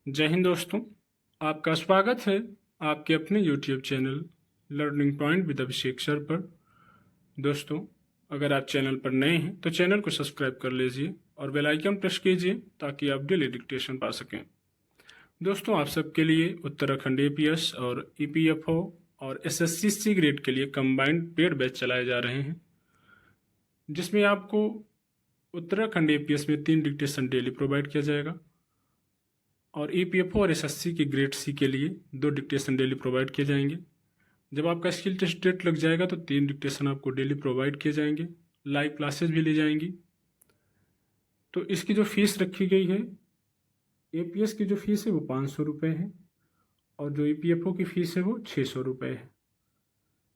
जय हिंद दोस्तों, आपका स्वागत है आपके अपने YouTube channel learning point with Abhishek sir पर। दोस्तों, अगर आप चैनल पर नए हैं तो चैनल को सब्सक्राइब कर लीजिए और बेल आइकन प्रेस कीजिए ताकि आप डेली डिक्टेशन पा सकें। दोस्तों, आप सबके लिए उत्तराखंड APS और EPFO और SSC ग्रेड के लिए कंबाइंड पेड बैच चलाए जा रहे हैं, जिसमें आपको उत्तराखंड APS में 3 डिक्टेशन डेली प्रोवाइड किया जाएगा और EPFO और SSC के ग्रेड C के लिए 2 डिक्टेशन डेली प्रोवाइड किए जाएंगे। जब आपका स्किल टेस्ट डेट लग जाएगा तो 3 डिक्टेशन आपको डेली प्रोवाइड किए जाएंगे, लाइव क्लासेस भी ली जाएंगी। तो इसकी जो फीस रखी गई है, APS की जो फीस है वो 500 रुपये है और जो EPFO की फ़ीस है वो 600 रुपये है।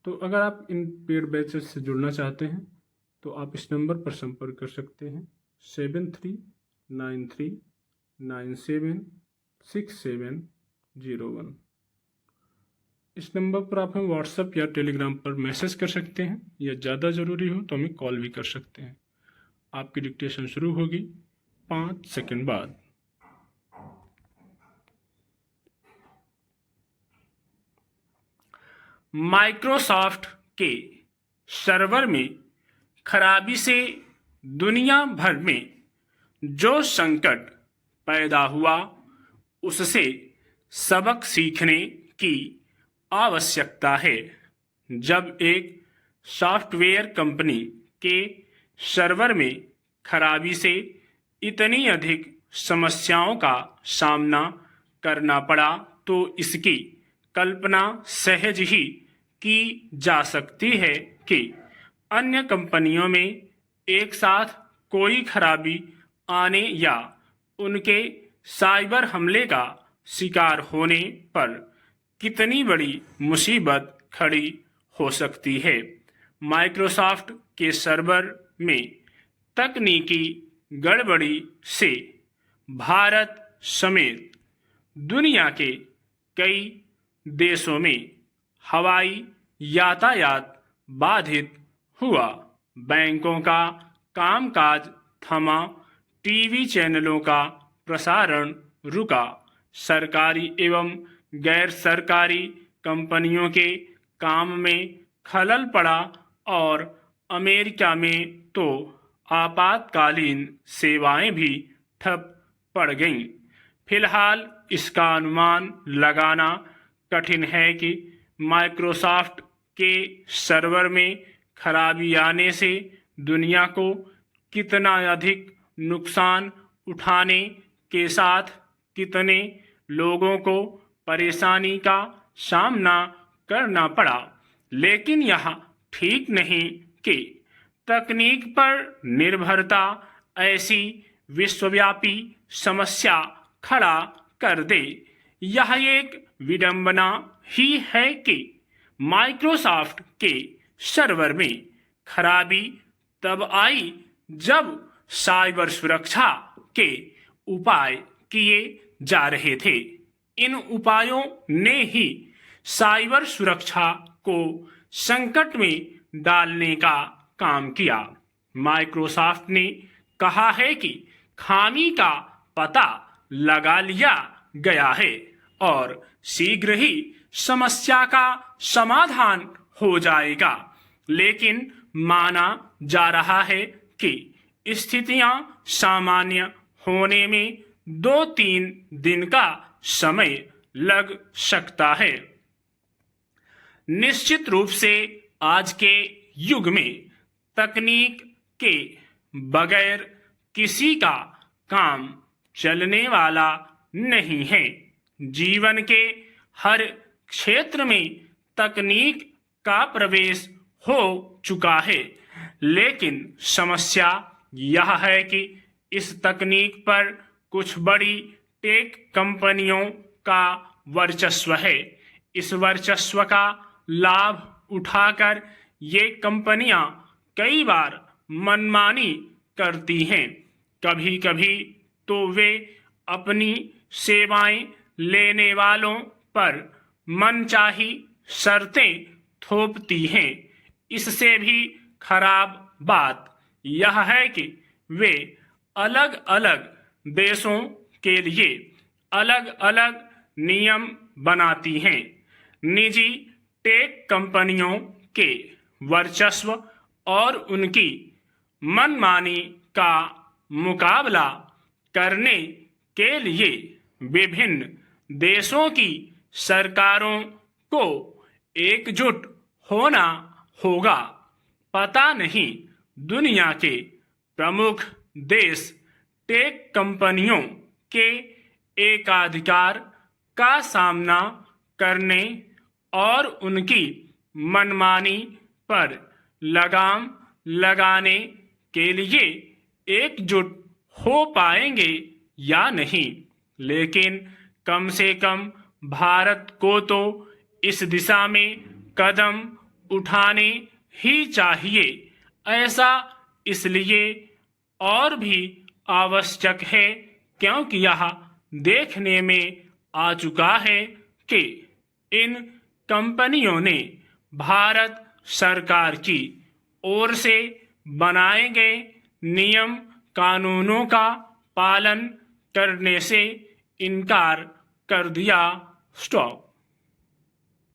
तो अगर आप इन पेड बैचेस से जुड़ना चाहते हैं तो आप इस नंबर पर संपर्क कर सकते हैं 7393976701। इस नंबर पर आप हमें व्हाट्सएप या टेलीग्राम पर मैसेज कर सकते हैं या ज़्यादा ज़रूरी हो तो हमें कॉल भी कर सकते हैं। आपकी डिक्टेशन शुरू होगी 5 सेकंड बाद। माइक्रोसॉफ्ट के सर्वर में खराबी से दुनिया भर में जो संकट पैदा हुआ उससे सबक सीखने की आवश्यकता है। जब एक सॉफ्टवेयर कंपनी के सर्वर में खराबी से इतनी अधिक समस्याओं का सामना करना पड़ा तो इसकी कल्पना सहज ही की जा सकती है कि अन्य कंपनियों में एक साथ कोई खराबी आने या उनके साइबर हमले का शिकार होने पर कितनी बड़ी मुसीबत खड़ी हो सकती है। माइक्रोसॉफ्ट के सर्वर में तकनीकी गड़बड़ी से भारत समेत दुनिया के कई देशों में हवाई यातायात बाधित हुआ, बैंकों का कामकाज थमा, टीवी चैनलों का प्रसारण रुका, सरकारी एवं गैर सरकारी कंपनियों के काम में खलल पड़ा और अमेरिका में तो आपातकालीन सेवाएं भी ठप पड़ गईं। फिलहाल इसका अनुमान लगाना कठिन है कि माइक्रोसॉफ्ट के सर्वर में खराबी आने से दुनिया को कितना अधिक नुकसान उठाने के साथ कितने लोगों को परेशानी का सामना करना पड़ा। लेकिन यह ठीक नहीं कि तकनीक पर निर्भरता ऐसी विश्वव्यापी समस्या खड़ा कर दे। यह एक विडंबना ही है कि माइक्रोसॉफ्ट के सर्वर में खराबी तब आई जब साइबर सुरक्षा के उपाय किए जा रहे थे। इन उपायों ने ही साइबर सुरक्षा को संकट में डालने का काम किया। माइक्रोसॉफ्ट ने कहा है कि खामी का पता लगा लिया गया है और शीघ्र ही समस्या का समाधान हो जाएगा, लेकिन माना जा रहा है कि स्थितियां सामान्य होने में 2-3 दिन का समय लग सकता है। निश्चित रूप से आज के युग में तकनीक के बगैर किसी का काम चलने वाला नहीं है। जीवन के हर क्षेत्र में तकनीक का प्रवेश हो चुका है, लेकिन समस्या यह है कि इस तकनीक पर कुछ बड़ी टेक कंपनियों का वर्चस्व है। इस वर्चस्व का लाभ उठाकर ये कंपनियां कई बार मनमानी करती हैं। कभी कभी तो वे अपनी सेवाएं लेने वालों पर मनचाही शर्तें थोपती हैं। इससे भी खराब बात यह है कि वे अलग अलग देशों के लिए अलग अलग नियम बनाती हैं। निजी टेक कंपनियों के वर्चस्व और उनकी मनमानी का मुकाबला करने के लिए विभिन्न देशों की सरकारों को एकजुट होना होगा। पता नहीं दुनिया के प्रमुख देश टेक कंपनियों के एकाधिकार का सामना करने और उनकी मनमानी पर लगाम लगाने के लिए एकजुट हो पाएंगे या नहीं, लेकिन कम से कम भारत को तो इस दिशा में कदम उठाने ही चाहिए। ऐसा इसलिए और भी आवश्यक है क्योंकि यह देखने में आ चुका है कि इन कंपनियों ने भारत सरकार की ओर से बनाए गए नियम कानूनों का पालन करने से इनकार कर दिया। स्टॉप।